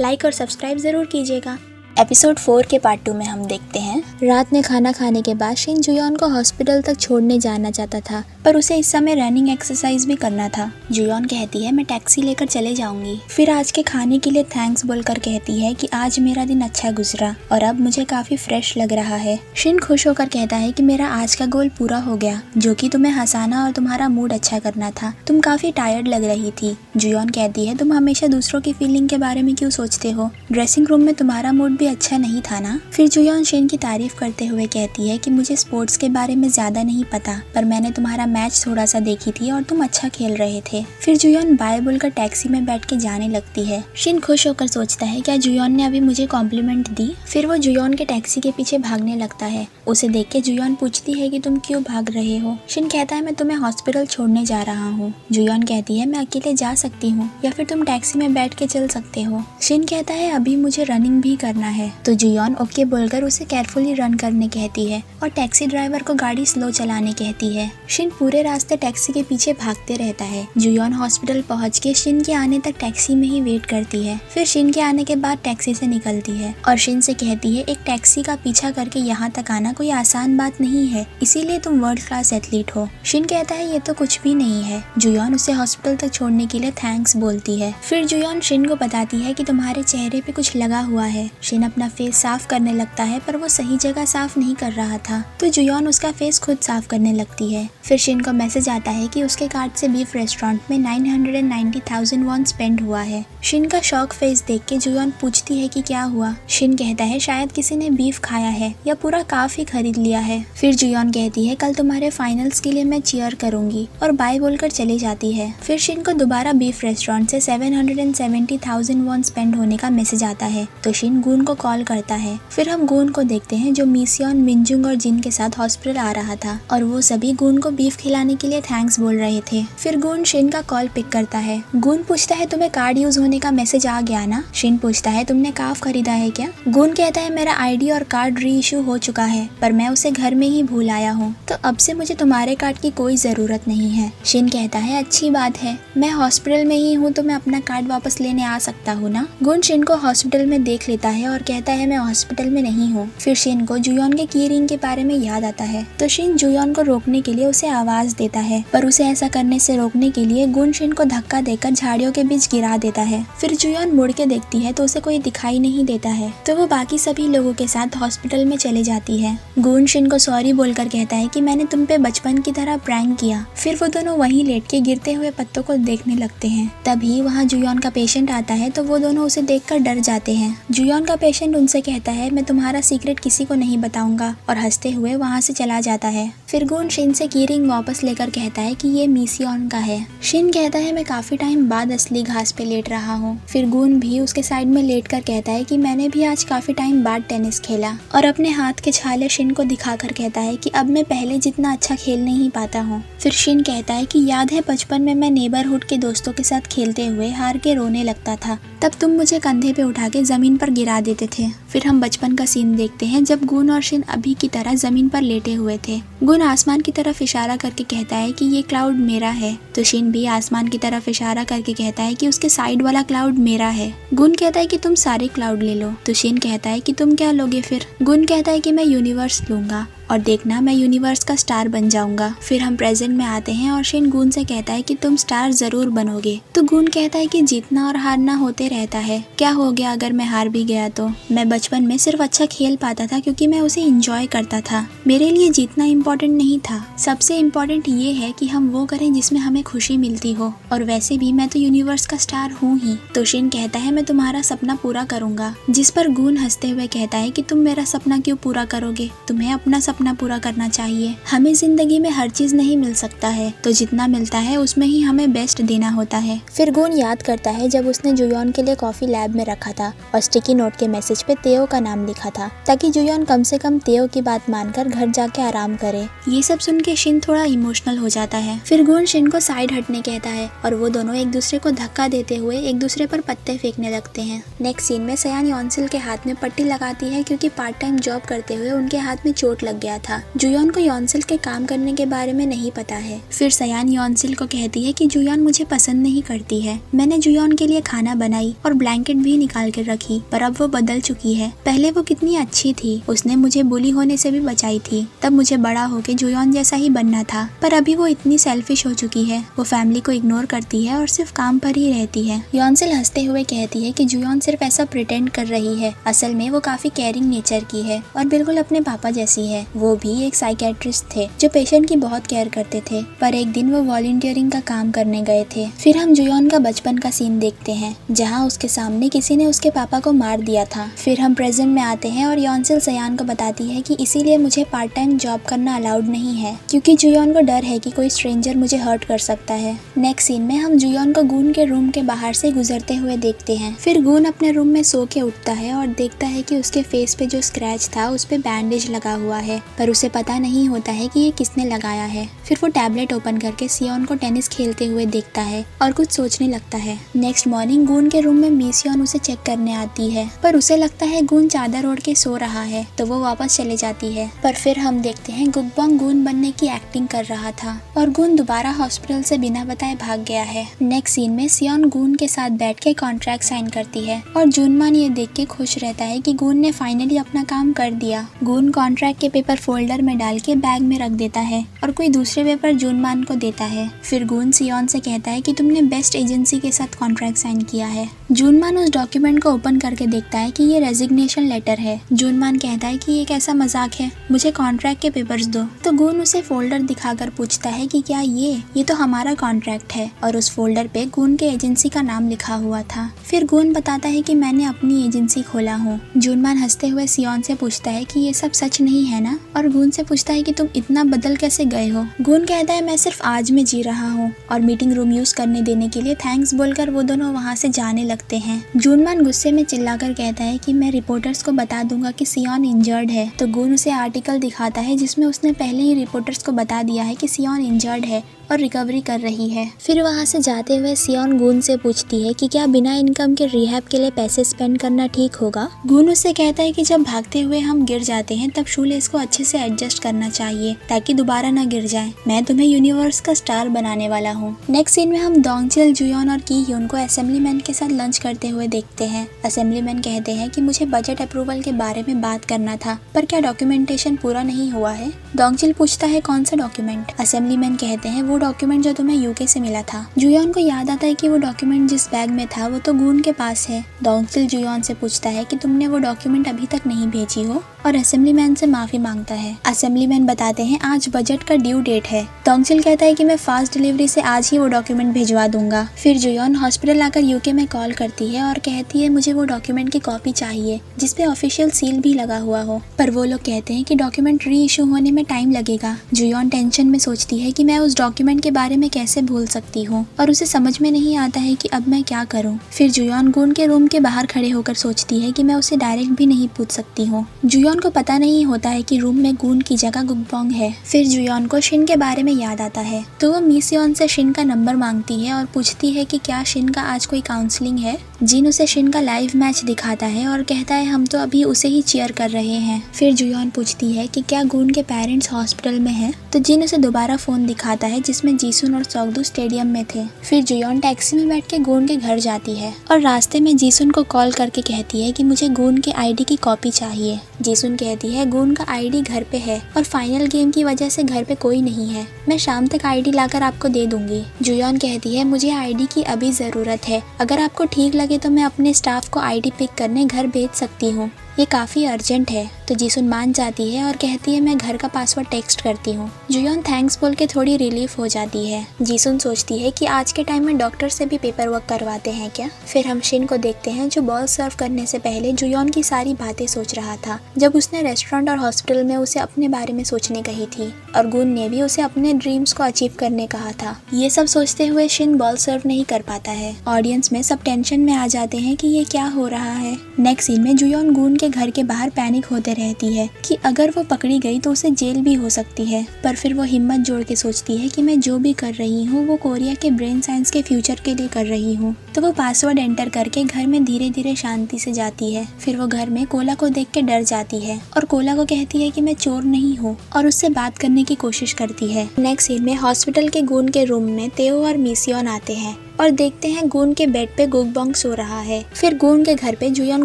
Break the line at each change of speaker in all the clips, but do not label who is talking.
Like और subscribe ज़रूर कीजिएगा। एपिसोड 4 के पार्ट 2 में हम देखते हैं रात में खाना खाने के बाद शिन जुयॉन को हॉस्पिटल तक छोड़ने जाना चाहता था, पर उसे इस समय रनिंग एक्सरसाइज भी करना था। जुयॉन कहती है मैं टैक्सी लेकर चले जाऊंगी। फिर आज के खाने के लिए थैंक्स बोलकर कहती है कि आज मेरा दिन अच्छा गुजरा और अब मुझे काफी फ्रेश लग रहा है। शिन खुश होकर कहता है कि मेरा आज का गोल पूरा हो गया, जो कि तुम्हें हंसाना और तुम्हारा मूड अच्छा करना था। तुम काफी टायर्ड लग रही थी। जुयॉन कहती है तुम हमेशा दूसरों की फीलिंग के बारे में क्यों सोचते हो? ड्रेसिंग रूम में तुम्हारा मूड भी अच्छा नहीं था ना? फिर जुयॉन शिन की तारीफ करते हुए कहती है कि मुझे स्पोर्ट्स के बारे में ज्यादा नहीं पता, पर मैंने तुम्हारा मैच थोड़ा सा देखी थी और तुम अच्छा खेल रहे थे। फिर जुयॉन बाय बोलकर टैक्सी में बैठ के जाने लगती है। शिन खुश होकर सोचता है क्या जुयॉन ने अभी मुझे कॉम्प्लीमेंट दी? फिर वो जुयॉन के टैक्सी के पीछे भागने लगता है। उसे देख के जुयॉन पूछती है कि तुम क्यों भाग रहे हो? शिन कहता है मैं तुम्हें हॉस्पिटल छोड़ने जा रहा हूँ। जुयॉन कहती है मैं अकेले जा सकती हूँ या फिर तुम टैक्सी में बैठ के चल सकते हो। शिन कहता है अभी मुझे रनिंग भी करना है। तो जुयॉन ओके बोलकर उसे केयरफुली रन करने कहती है और टैक्सी ड्राइवर को गाड़ी स्लो चलाने कहती है। शिन पूरे रास्ते टैक्सी के पीछे भागते रहता है। जुयॉन हॉस्पिटल पहुंच के शिन के आने तक टैक्सी में ही वेट करती है। फिर शिन के आने के बाद टैक्सी से निकलती है और शिन से कहती है एक टैक्सी का पीछा करके यहाँ तक आना कोई आसान बात नहीं है, इसीलिए तुम वर्ल्ड क्लास एथलीट हो। शिन कहता है ये तो कुछ भी नहीं है। जुयॉन उसे हॉस्पिटल तक छोड़ने के लिए थैंक्स बोलती है। फिर जुयॉन शिन को बताती है कि तुम्हारे चेहरे पे कुछ लगा हुआ है। शिन अपना फेस साफ करने लगता है, पर वो सही जगह साफ नहीं कर रहा था, तो जुयॉन उसका फेस खुद साफ करने लगती है। फिर शिन को मैसेज आता है कि उसके कार्ड से बीफ रेस्टोरेंट में 990,000 वॉन स्पेंड हुआ है। शिन का शॉक फेस देख के जुयॉन पूछती है कि क्या हुआ? शिन कहता है शायद किसी ने बीफ खाया है या पूरा काफ ही खरीद लिया है। फिर जुयॉन कहती है कल तुम्हारे फाइनल्स के लिए मैं चीयर करूंगी और बाय बोलकर चली जाती है। फिर शिन को दोबारा बीफ रेस्टोरेंट से 770,000 वॉन स्पेंड होने का मैसेज आता है, तो शिन गून को कॉल करता है। फिर हम गून को देखते हैं जो मिसियोन, मिनजुंग और जिन के साथ हॉस्पिटल आ रहा था और वो सभी गून को बीफ खिलाने के लिए थैंक्स बोल रहे थे। फिर गून शिन का कॉल पिक करता है। गून पूछता है तुम्हें कार्ड यूज होने का मैसेज आ गया ना? शिन पूछता है तुमने काफ खरीदा है क्या? गून कहता है मेरा आईडी और कार्ड री इशू हो चुका है, पर मैं उसे घर में ही भूल आया हूँ, तो अब से मुझे तुम्हारे कार्ड की कोई जरूरत नहीं है। शिन कहता है अच्छी बात है, मैं हॉस्पिटल में ही हूँ तो मैं अपना कार्ड वापस लेने आ सकता हूँ ना? गून शिन को हॉस्पिटल में देख लेता है और कहता है मैं हॉस्पिटल में नहीं हूँ। फिर शिन को जुयॉन के की रिंग के बारे में याद आता है, तो शिन जुयॉन को रोकने के लिए उसे आवाज देता है, पर उसे ऐसा करने से रोकने के लिए गुन शिन को धक्का देकर झाड़ियों के बीच गिरा देता है। फिर जुयॉन मुड़ के देखती है तो उसे कोई दिखाई नहीं देता है, तो वो बाकी सभी लोगों के साथ हॉस्पिटल में चले जाती है। गुन शिन को सॉरी बोलकर कहता है कि मैंने तुम पे बचपन की तरह प्रैंक किया। फिर वो दोनों वहीं लेट के गिरते हुए पत्तों को देखने लगते हैं। तभी वहाँ जुयॉन का पेशेंट आता है, तो वो दोनों उसे देखकर डर जाते हैं। जुयॉन का पेशेंट उनसे कहता है मैं तुम्हारा सीक्रेट किसी को नहीं बताऊंगा, और हंसते हुए वहाँ से चला जाता है। फिर गुन शिन से की रिंग वापस लेकर कहता है कि ये मिसियोन का है। शिन कहता है मैं काफी टाइम बाद असली घास पे लेट रहा हूँ। फिर गुन भी उसके साइड में लेट कर कहता है कि मैंने भी आज काफी टाइम बाद टेनिस खेला, और अपने हाथ के छाले शिन को दिखाकर कहता है कि अब मैं पहले जितना अच्छा खेल नहीं पाता हूँ। फिर शिन कहता है कि याद है बचपन में मैं नेबरहुड के दोस्तों के साथ खेलते हुए हार के रोने लगता था, तब तुम मुझे कंधे पे उठा के जमीन पर गिरा देते थे। फिर हम बचपन का सीन देखते हैं जब गुन और शिन अभी की तरह जमीन पर लेटे हुए थे। गुन आसमान की तरफ इशारा करके कहता है कि ये क्लाउड मेरा है, तो शिन भी आसमान की तरफ इशारा करके कहता है कि उसके साइड वाला क्लाउड मेरा है। गुन कहता है कि तुम सारे क्लाउड ले लो, तो शिन कहता है कि तुम क्या लोगे? फिर गुन कहता है कि मैं यूनिवर्स लूंगा, और देखना मैं यूनिवर्स का स्टार बन जाऊंगा। फिर हम प्रेजेंट में आते हैं और शिन गुन से कहता है कि तुम स्टार जरूर बनोगे, तो गुन कहता है कि जीतना और हारना होते रहता है, क्या हो गया अगर मैं हार भी गया तो? मैं बचपन में सिर्फ अच्छा खेल पाता था क्योंकि मैं उसे एंजॉय करता था। मेरे लिए जीतना इम्पोर्टेंट नहीं था, सबसे इम्पोर्टेंट ये है कि हम वो करें जिसमें हमें खुशी मिलती हो, और वैसे भी मैं तो यूनिवर्स का स्टार हूँ ही। तो शिन कहता है मैं तुम्हारा सपना पूरा करूंगा, जिस पर गुन हंसते हुए कहता है कि तुम मेरा सपना क्यों पूरा करोगे? तुम्हें अपना सपना पूरा करना चाहिए। हमें जिंदगी में हर चीज नहीं मिल सकता है, तो जितना मिलता है उसमें ही हमें बेस्ट देना होता है। फिर गुन याद करता है जब उसने जुयॉन के लिए कॉफी लैब में रखा था और स्टिकी नोट के मैसेज पे तेओ का नाम लिखा था, ताकि जुयॉन कम से कम तेओ की बात मानकर घर जाके आराम करे। ये सब सुन के शिन थोड़ा इमोशनल हो जाता है। फिर गुन शिन को साइड हटने कहता है और वो दोनों एक दूसरे को धक्का देते हुए एक दूसरे पर पत्ते फेंकने लगते हैं। नेक्स्ट सीन में सयान योनसिल के हाथ में पट्टी लगाती है क्योंकि पार्ट टाइम जॉब करते हुए उनके हाथ में चोट लग गया गया था। जुयोन को योनसिल के काम करने के बारे में नहीं पता है। फिर सयान योनसिल को कहती है कि जुयोन मुझे पसंद नहीं करती है। मैंने जुयोन के लिए खाना बनाई और ब्लैंकेट भी निकाल कर रखी, पर अब वो बदल चुकी है। पहले वो कितनी अच्छी थी, उसने मुझे बुली होने से भी बचाई थी। तब मुझे बड़ा होके जुयोन जैसा ही बनना था, पर अभी वो इतनी सेल्फिश हो चुकी है। वो फैमिली को इग्नोर करती है और सिर्फ काम पर ही रहती है। योनसिल हंसते हुए कहती है कि जुयोन सिर्फ ऐसा प्रिटेंड कर रही है, असल में वो काफी केयरिंग नेचर की है और बिल्कुल अपने पापा जैसी है। वो भी एक साइकेट्रिस्ट थे जो पेशेंट की बहुत केयर करते थे, पर एक दिन वो वॉलंटियरिंग का काम करने गए थे। फिर हम जुयोन का बचपन का सीन देखते हैं जहाँ उसके सामने किसी ने उसके पापा को मार दिया था। फिर हम प्रेजेंट में आते हैं और योनसिल सयान को बताती है कि इसीलिए मुझे पार्ट टाइम जॉब करना अलाउड नहीं है, क्योंकि जुयोन को डर है कि कोई स्ट्रेंजर मुझे हर्ट कर सकता है। नेक्स्ट सीन में हम जुयोन को गून के रूम के बाहर से गुजरते हुए देखते हैं। फिर गून अपने रूम में सो के उठता है और देखता है कि उसके फेस पे जो स्क्रैच था उस पे बैंडेज लगा हुआ है, पर उसे पता नहीं होता है कि ये किसने लगाया है। फिर वो टैबलेट ओपन करके सियोन को टेनिस खेलते हुए देखता है और कुछ सोचने लगता है। नेक्स्ट मॉर्निंग गून के रूम में मिसियोन उसे चेक करने आती है, पर उसे लगता है गून चादर ओढ़ के सो रहा है, तो वो वापस चले जाती है। पर फिर हम देखते हैं गुकबोंग गून बनने की एक्टिंग कर रहा था और गून दोबारा हॉस्पिटल से बिना बताए भाग गया है। नेक्स्ट सीन में सियोन गून के साथ बैठ के कॉन्ट्रैक्ट साइन करती है और जुनमान ये देख के खुश रहता है कि गून ने फाइनली अपना काम कर दिया। गून कॉन्ट्रैक्ट के पेपर फोल्डर में डाल के बैग में रख देता है और कोई दूसरे पेपर जुनमान को देता है। फिर गून सियोन से कहता है कि तुमने बेस्ट एजेंसी के साथ कॉन्ट्रैक्ट साइन किया है। जुनमान उस डॉक्यूमेंट को ओपन करके देखता है कि ये रेजिग्नेशन लेटर है। जुनमान कहता है कि ये कैसा मजाक है, मुझे कॉन्ट्रैक्ट के पेपर्स दो। तो गून उसे फोल्डर दिखाकर पूछता है कि क्या ये तो हमारा कॉन्ट्रैक्ट है, और उस फोल्डर पे गून के एजेंसी का नाम लिखा हुआ था। फिर गून बताता है कि मैंने अपनी एजेंसी खोला हूँ। जुनमान हंसते हुए सियोन से पूछता है कि ये सब सच नहीं है ना, और गून से पूछता है कि तुम इतना बदल कैसे गए हो। गून कहता है मैं सिर्फ आज में जी रहा हूँ, और मीटिंग रूम यूज करने देने के लिए थैंक्स बोलकर वो दोनों वहाँ से जाने लगते हैं। जुनमान गुस्से में चिल्लाकर कहता है कि मैं रिपोर्टर्स को बता दूंगा कि सियोन इंजर्ड है। तो गून उसे आर्टिकल दिखाता है जिसमें उसने पहले ही रिपोर्टर्स को बता दिया है कि सियोन इंजर्ड है और रिकवरी कर रही है। फिर वहाँ से जाते हुए सियोन गून से पूछती है कि क्या बिना इनकम के रिहैब के लिए पैसे स्पेंड करना ठीक होगा। गून उससे कहता है कि जब भागते हुए हम गिर जाते हैं तब शूलेस को अच्छे से एडजस्ट करना चाहिए ताकि दोबारा ना गिर जाए। मैं तुम्हें यूनिवर्स का स्टार बनाने वाला हूँ। नेक्स्ट सीन में हम डोंगचिल, जुयोन और की ह्यून को असेंबलीमैन के साथ लंच करते हुए देखते हैं। असेंबलीमैन कहते हैं कि मुझे बजट अप्रूवल के बारे में बात करना था, पर क्या डॉक्यूमेंटेशन पूरा नहीं हुआ है। डोंगचिल पूछता है कौन सा डॉक्यूमेंट। असेंबलीमैन कहते हैं वो डॉक्यूमेंट जो तुम्हें यूके से मिला था। जुयोन को याद आता है कि वो डॉक्यूमेंट जिस बैग में था वो तो गून के पास है। डोंगचिल जुयोन से पूछता है कि तुमने वो डॉक्यूमेंट अभी तक नहीं भेजी हो, और असेंबलीमैन से माफी मांगता है। असेंबलीमैन बताते हैं आज बजट का ड्यू डेट है। डोंगचिल कहता है कि मैं फास्ट डिलीवरी से आज ही वो डॉक्यूमेंट भिजवा दूंगा। फिर जुयोन हॉस्पिटल आकर यूके में कॉल करती है और कहती है मुझे वो डॉक्यूमेंट की कॉपी चाहिए जिसपे ऑफिशियल सील भी लगा हुआ हो, पर वो लोग कहते हैं कि डॉक्यूमेंट री इशू होने में टाइम लगेगा। जुयोन टेंशन में सोचती है कि मैं उस डॉक्यूमेंट के बारे में कैसे भूल सकती हूँ, और उसे समझ में नहीं आता है कि अब मैं क्या करूँ। फिर जुयोन गून के रूम के बाहर खड़े होकर सोचती है कि मैं उसे डायरेक्ट भी नहीं पूछ सकती हूँ। जुयोन को पता नहीं होता है कि रूम में गून की जगह गुकबोंग है। फिर जुयोन को शिन के बारे में याद आता है, तो वो मिसियोन से शिन का नंबर मांगती है और पूछती है कि क्या शिन का आज कोई काउंसलिंग है। जिन उसे शिन का लाइव मैच दिखाता है और कहता है हम तो अभी उसे ही चीयर कर रहे हैं। फिर जुयोन पूछती है कि क्या गून के पेरेंट्स हॉस्पिटल में हैं, तो जिन उसे दोबारा फोन दिखाता है जिसमें जीसुन और सौगदू स्टेडियम में थे। फिर जुयोन टैक्सी में बैठ के गून के घर जाती है और रास्ते में जीसुन को कॉल करके कहती है कि मुझे गून के आईडी की कॉपी चाहिए। जीसुन कहती है गून का आईडी घर पे है और फाइनल गेम की वजह से घर पे कोई नहीं है, मैं शाम तक आईडी लाकर आपको दे दूंगी। जुयोन कहती है मुझे आईडी की अभी जरूरत है, अगर आपको ठीक लगे तो मैं अपने स्टाफ को आईडी पिक करने घर भेज सकती हूँ, ये काफ़ी अर्जेंट है। तो जीसुन मान जाती है और कहती है मैं घर का पासवर्ड टेक्स्ट करती हूँ। जुयोन थैंक्स बोल के थोड़ी रिलीफ हो जाती है। जीसुन सोचती है कि आज के टाइम में डॉक्टर से भी पेपर वर्क करवाते हैं क्या। फिर हम शिन को देखते हैं जो बॉल सर्व करने से पहले जुयोन की सारी बातें सोच रहा था जब उसने रेस्टोरेंट और हॉस्पिटल में उसे अपने बारे में सोचने कही थी, और गून ने भी उसे अपने ड्रीम्स को अचीव करने कहा था। ये सब सोचते हुए शिन बॉल सर्व नहीं कर पाता है। ऑडियंस में सब टेंशन में आ जाते हैं कि ये क्या हो रहा है। नेक्स्ट सीन में जुयोन गून के घर के बाहर पैनिक होते रहती है कि अगर वो पकड़ी गई तो उसे जेल भी हो सकती है, पर फिर वो हिम्मत जोड़ के सोचती है कि मैं जो भी कर रही हूँ वो कोरिया के ब्रेन साइंस के फ्यूचर के लिए कर रही हूँ। तो वो पासवर्ड एंटर करके घर में धीरे धीरे शांति से जाती है। फिर वो घर में कोला को देख के डर जाती है और कोला को कहती है कि मैं चोर नहीं हूँ और उससे बात करने की कोशिश करती है। नेक्स्ट सीन में हॉस्पिटल के गून के रूम में तेओ और मिसियोन आते हैं और देखते हैं गून के बेड पे गुकबोंग सो रहा है। फिर गून के घर पे जुयोन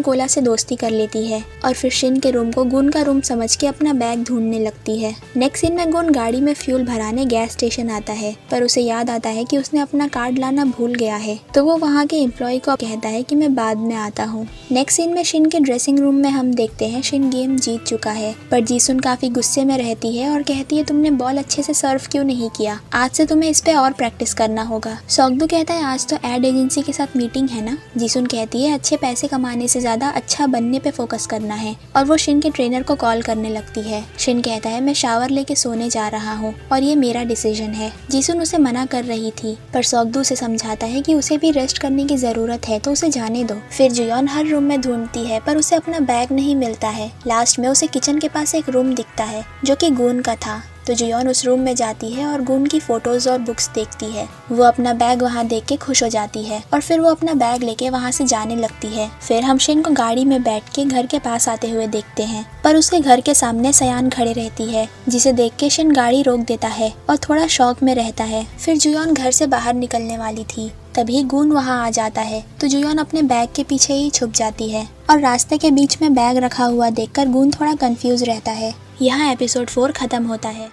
कोला से दोस्ती कर लेती है और फिर शिन के रूम को गून का रूम समझ के अपना बैग ढूंढने लगती है। नेक्स्ट सीन में गून गाड़ी में फ्यूल भराने गैस स्टेशन आता है, पर उसे याद आता है कि उसने अपना कार्ड लाना भूल गया है, तो वो वहाँ के एम्प्लॉय को कहता है कि मैं बाद में आता हूँ। नेक्स्ट सीन में शिन के ड्रेसिंग रूम में हम देखते हैं शिन गेम जीत चुका है, पर जीसुन काफी गुस्से में रहती है और कहती है तुमने बॉल अच्छे से सर्व क्यों नहीं किया, आज से तुम्हें इस पे और प्रैक्टिस करना होगा। सॉकदू कहता है आज तो एड एजेंसी के साथ मीटिंग है ना। जीसुन कहती है अच्छे पैसे कमाने से ज्यादा अच्छा बनने पे फोकस करना है और वो शिन के ट्रेनर को कॉल करने लगती है। शिन कहता है मैं शावर लेके सोने जा रहा हूँ और ये मेरा डिसीजन है। जीसुन उसे मना कर रही थी, पर सॉकदू उसे समझाता है कि उसे भी रेस्ट करने की जरूरत है तो उसे जाने दो। फिर जुयोन हर रूम में ढूंढती है पर उसे अपना बैग नहीं मिलता है। लास्ट में उसे किचन के पास एक रूम दिखता है जो कि गून का था, तो जुयोन उस रूम में जाती है और गून की फोटोज और बुक्स देखती है। वो अपना बैग वहाँ देख के खुश हो जाती है और फिर वो अपना बैग लेके वहाँ से जाने लगती है। फिर हम शिन को गाड़ी में बैठ के घर के पास आते हुए देखते हैं, पर उसके घर के सामने सयान खड़े रहती है, जिसे देख के शिन गाड़ी रोक देता है और थोड़ा शौक में रहता है। फिर जुयोन घर से बाहर निकलने वाली थी, तभी गून वहाँ आ जाता है, तो जुयोन अपने बैग के पीछे ही छुप जाती है और रास्ते के बीच में बैग रखा हुआ देखकर गून थोड़ा कंफ्यूज रहता है। यहाँ एपिसोड 4 खत्म होता है।